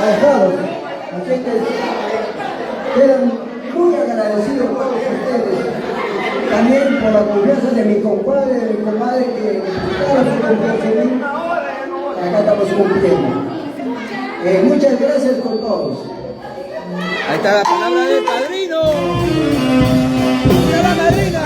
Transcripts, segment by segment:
alejados. Así que quedan muy agradecidos por todos ustedes. También por la confianza de mi compadre, que cada su confianza en mí, acá estamos cumpliendo. Muchas gracias con todos. Ahí está la palabra del padrino. ¡Viva la madrina!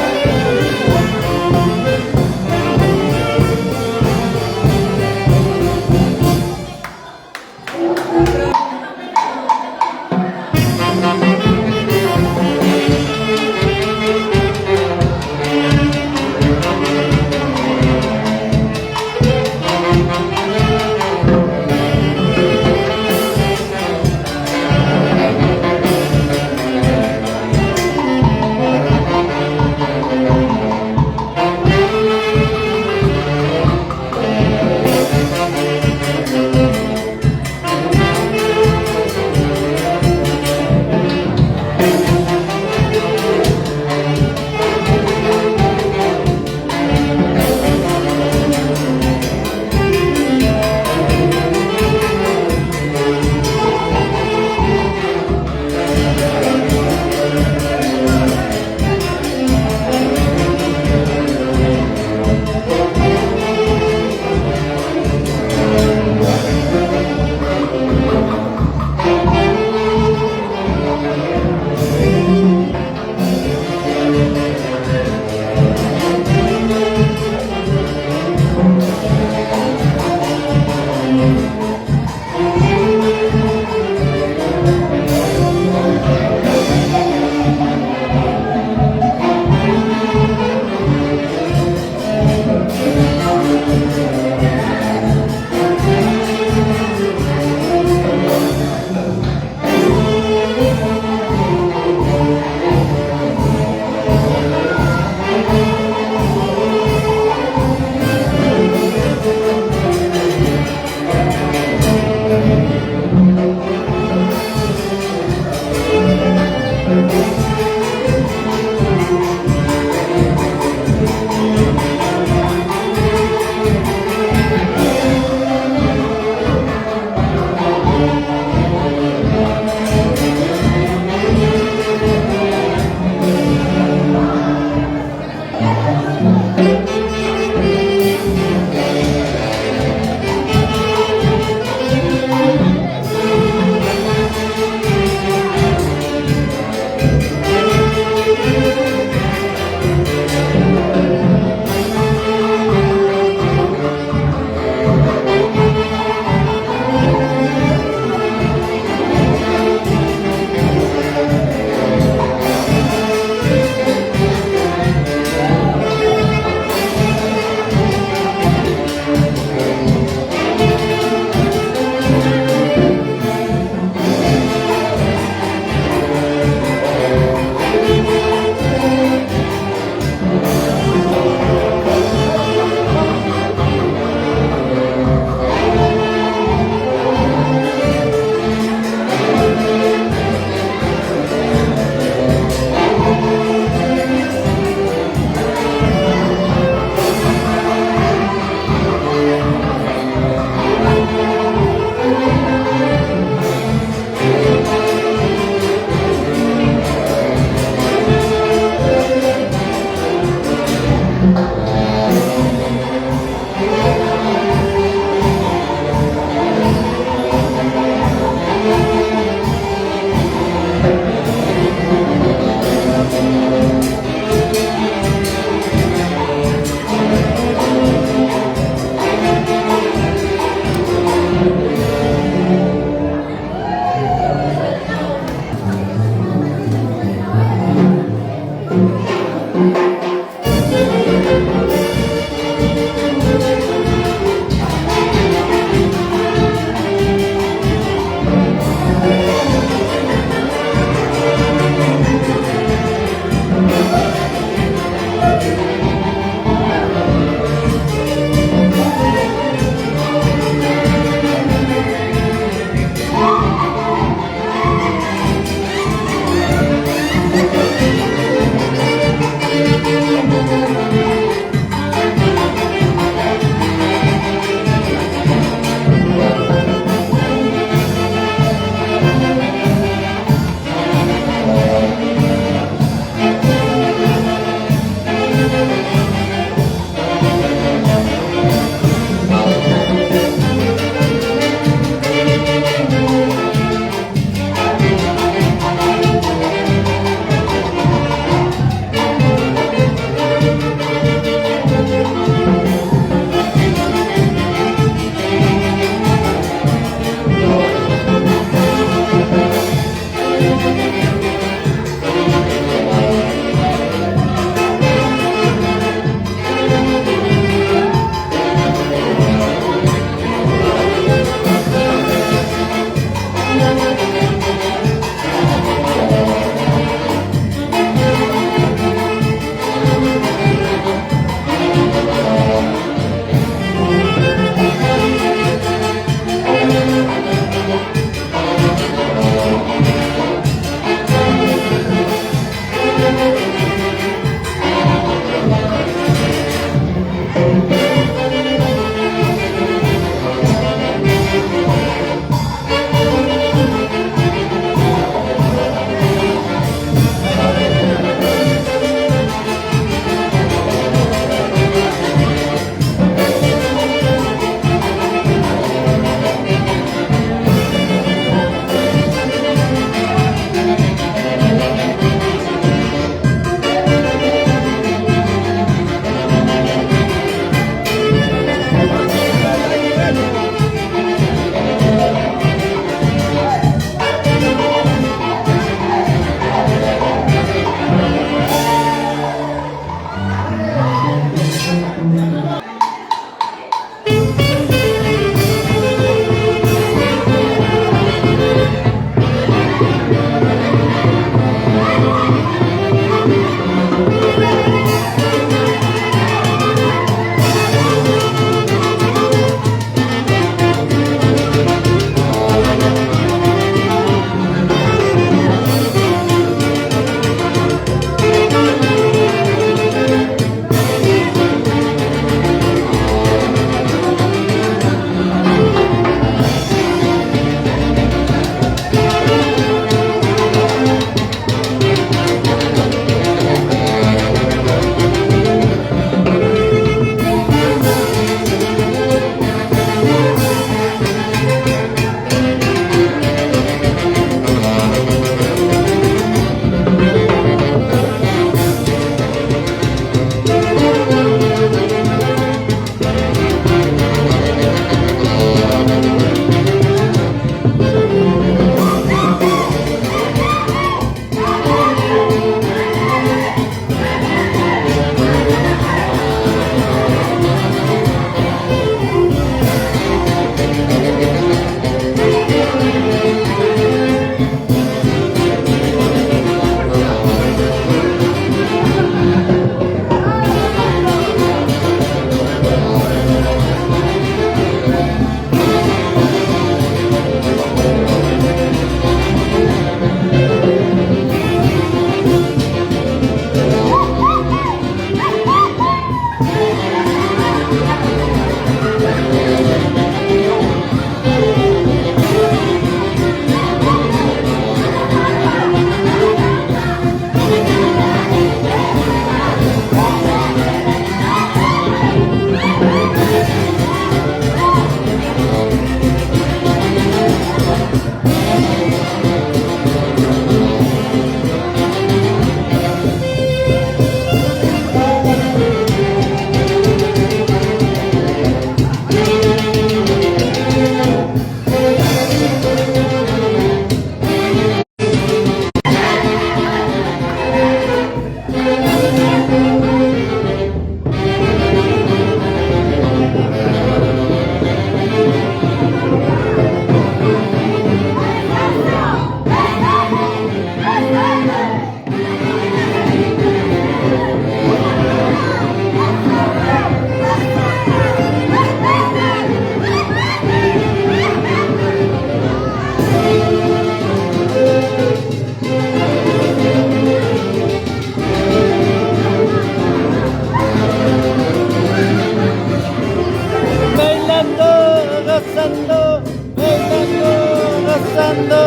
gozando,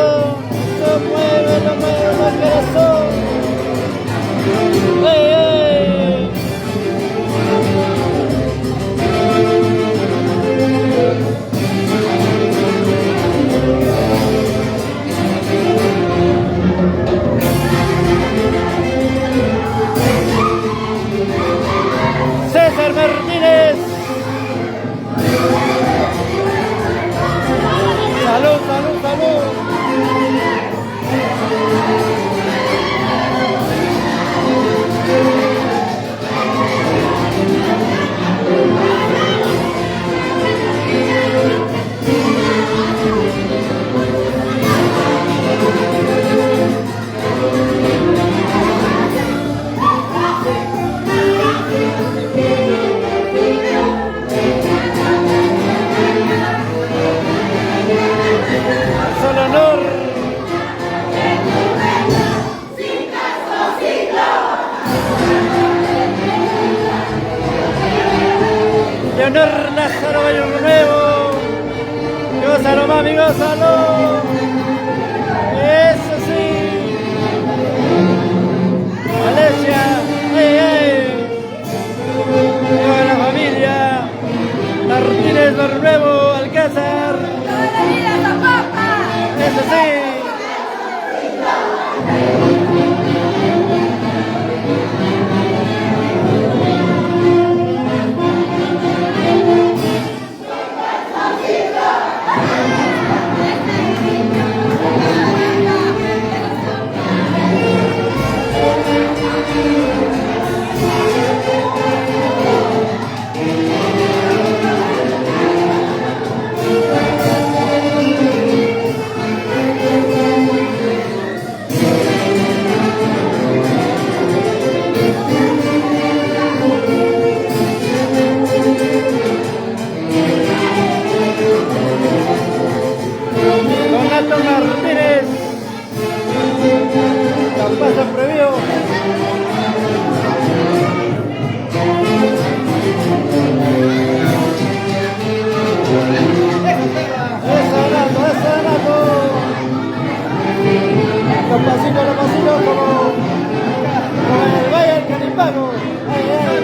lo mueve el corazón. ¡Ey, ey! César Martínez. Salud, salud, salud. Solo honor. Leonor Lázaro Bayo Nuevo. Gózalo, mami, gózalo. Eso sí. Alesia. ¡Ey, ey! Toda la familia. Martínez Nuevo, Alcázar. Eso sí. Donato Martínez. La pasa previo. Eso, Donato. Capacito, como en el Valle del Canipago. Así es.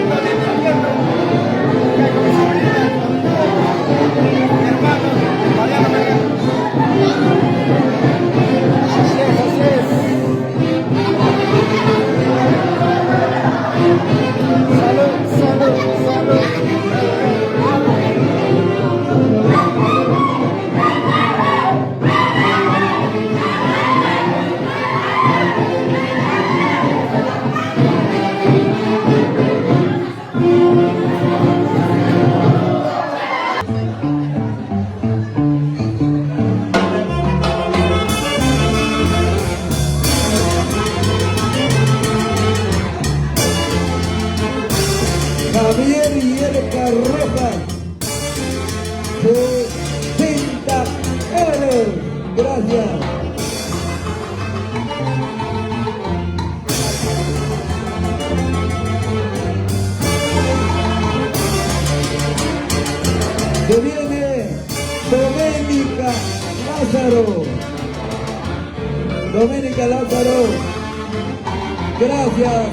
Salud. Javier y Erika Rojas, 60 euros. Gracias. Se viene Doménica Lázaro. Gracias.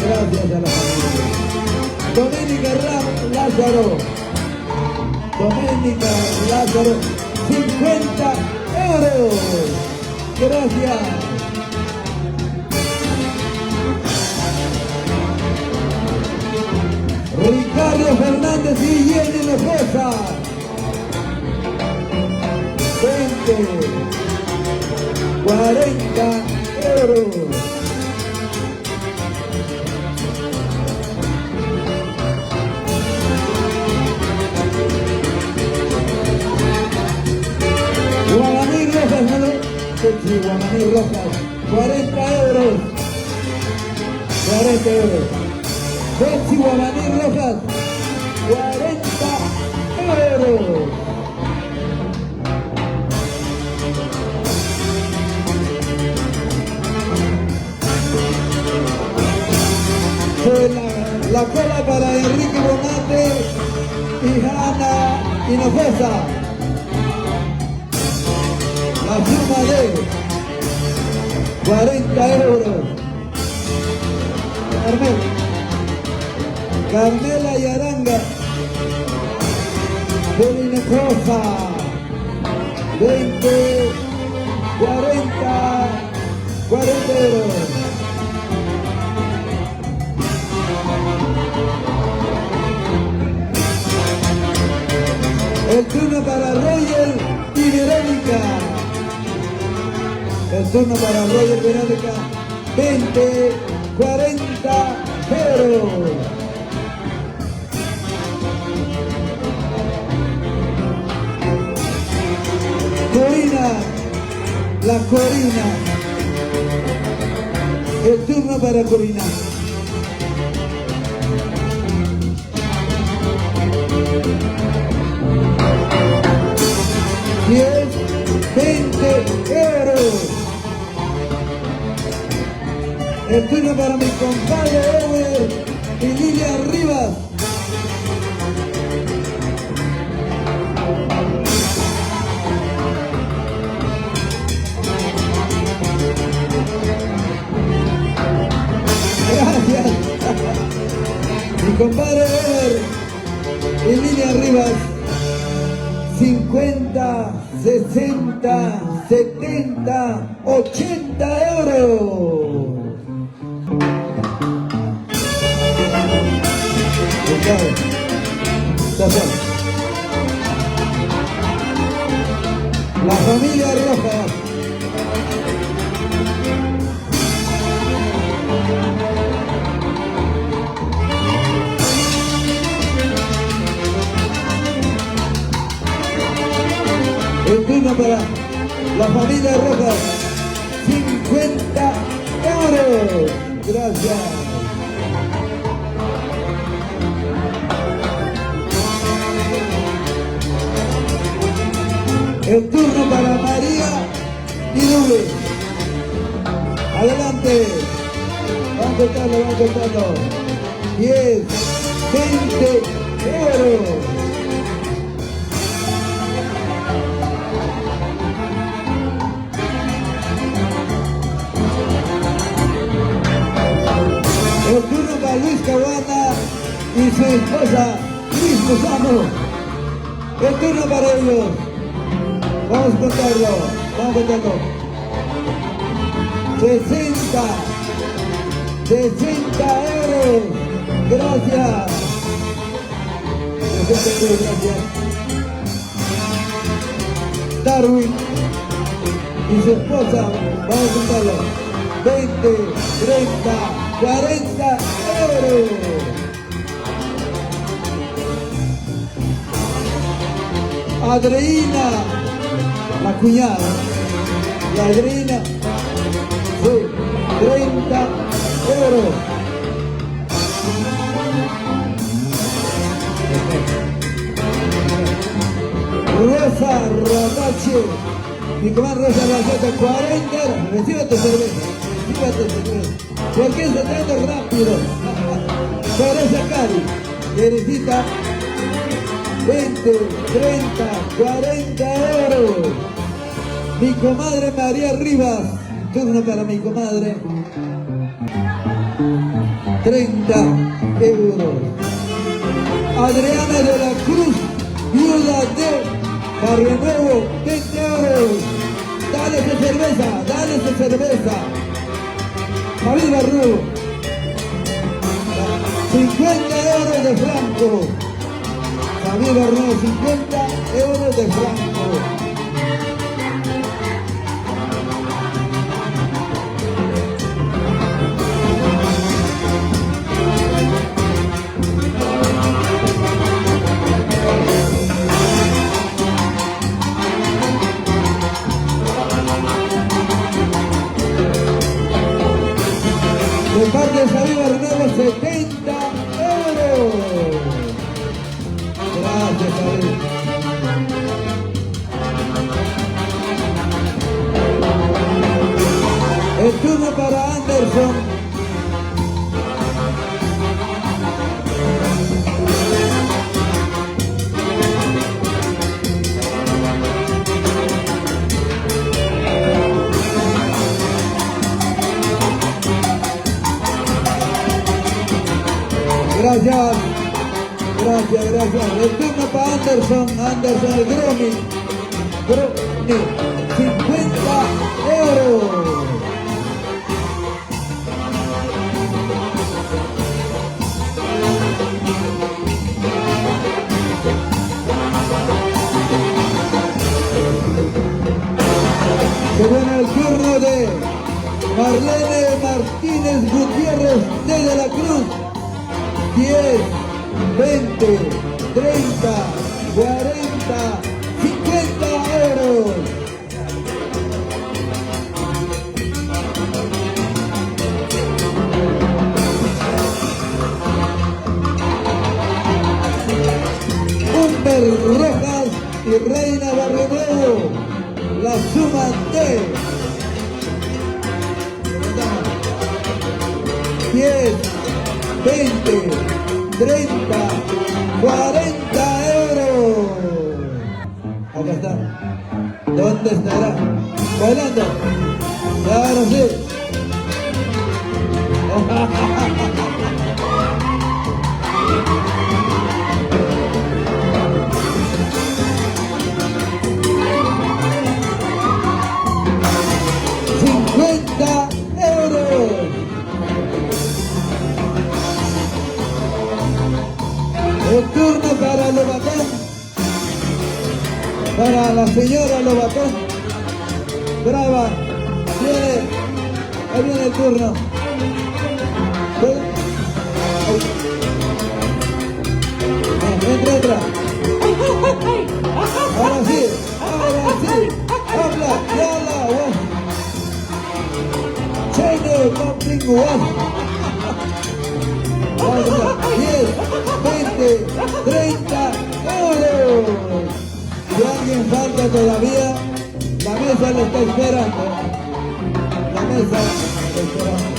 Gracias a la familia. Doménica Lázaro. 50 euros. Gracias. Ricardo Fernández y Jenny Lojosa. 40 euros. Guamaní Rojas, ¿no? Sí, Guamaní Rojas, 40 euros. 40 euros. Betsy Guamaní Rojas, 40 euros. La cola para Enrique Bonate y Hanna Hinojosa. 40 euros. Carmela y Aranga. Pelinacosa. 20, 40, 40 euros. El turno para Roger y Verónica. El turno para Roger y Verónica. 20, 40 euros. Corina, la Corina. El turno para Corina. $10, 20 euros. El turno para mi compadre Ever y Lilian Rivas. Gracias. Mi compadre Ever y Lilian Rivas. 50, 60, 70, 80 euros. La familia Roja. El turno para la familia Roja. 50 euros. Gracias. El turno para María y Nube. Adelante. Vamos a contarlo. 10, 20 euros. El turno para Luis Caguana y su esposa Luis Lozano. El turno para ellos. Vamos a contarlo. 60 euros. Gracias. 60 euros, gracias. Darwin y su esposa, vamos a contarlo. 20, 30, 40 euros. Adriana, la cuñada, la Adriana, sí, 30 euros. Rosa Radache, mi comadre Rosa Radache, 40 euros. Recibe tu cerveza. ¿Por qué se trata rápido? Teresa Cari, Teresita, 20, 30, 40 euros. Mi comadre María Rivas, turno para mi comadre, 30 euros. Adriana de la Cruz, viuda de Barrio Nuevo, 20 euros. Dale esa cerveza. Javier Barrio, 50 euros de franco. Javier Barrio, 50 euros de franco. De parte de Javier Barrio, 70 euros. Gracias, Javier. El turno para Anderson. Gracias. Gracias, gracias. El turno para Anderson. Anderson, el Gromi. Gromi. 50 euros. Se viene el turno de Marlene Martínez Gutiérrez desde la Cruz. 10, 20, 30, 40, 50 euros. Humber Rojas y Reina Barrio, la suma de 10, 20, 30, 40 euros. Acá está. ¿Dónde estará? Bailando. Ahora sí. El turno para Lobatón, para la señora Lobatón. Brava, ahí viene el turno. Entra. Ahora sí, habla, Chene, Pamping, 10, 20, 30 euros. Si alguien falta todavía, la mesa le está esperando. La mesa le está esperando.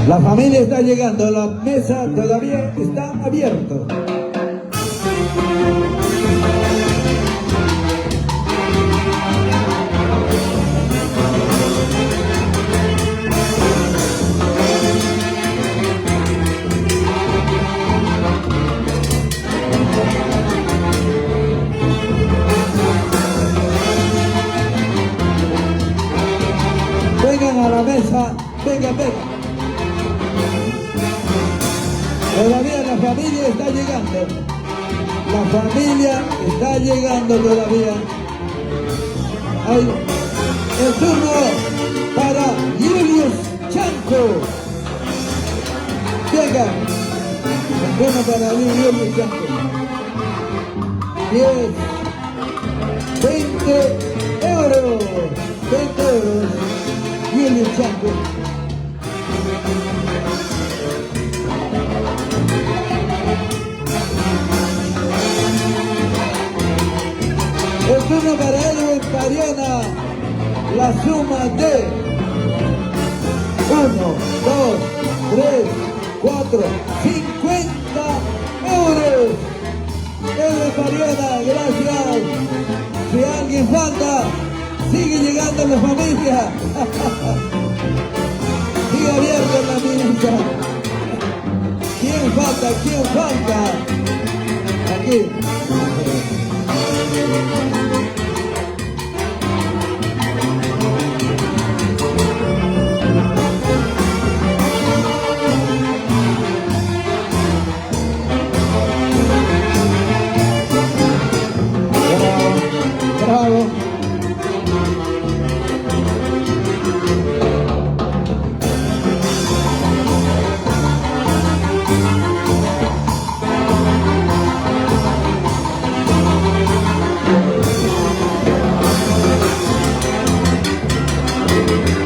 La familia está llegando, la mesa todavía está abierta. Vengan a la mesa, vengan. Todavía la familia está llegando. La familia está llegando todavía. El turno para Julius Chanco. Venga. El turno para Julius Chanco. 10, 20 euros. 20 euros. Julius Chanco. El turno para Edwin Pariana, la suma de 1, 2, 3, 4, 50 euros. Edwin Pariana, gracias. Si alguien falta, sigue llegando la familia. Sigue abierta la mesa. ¿Quién falta? Aquí. Bravo. Thank you.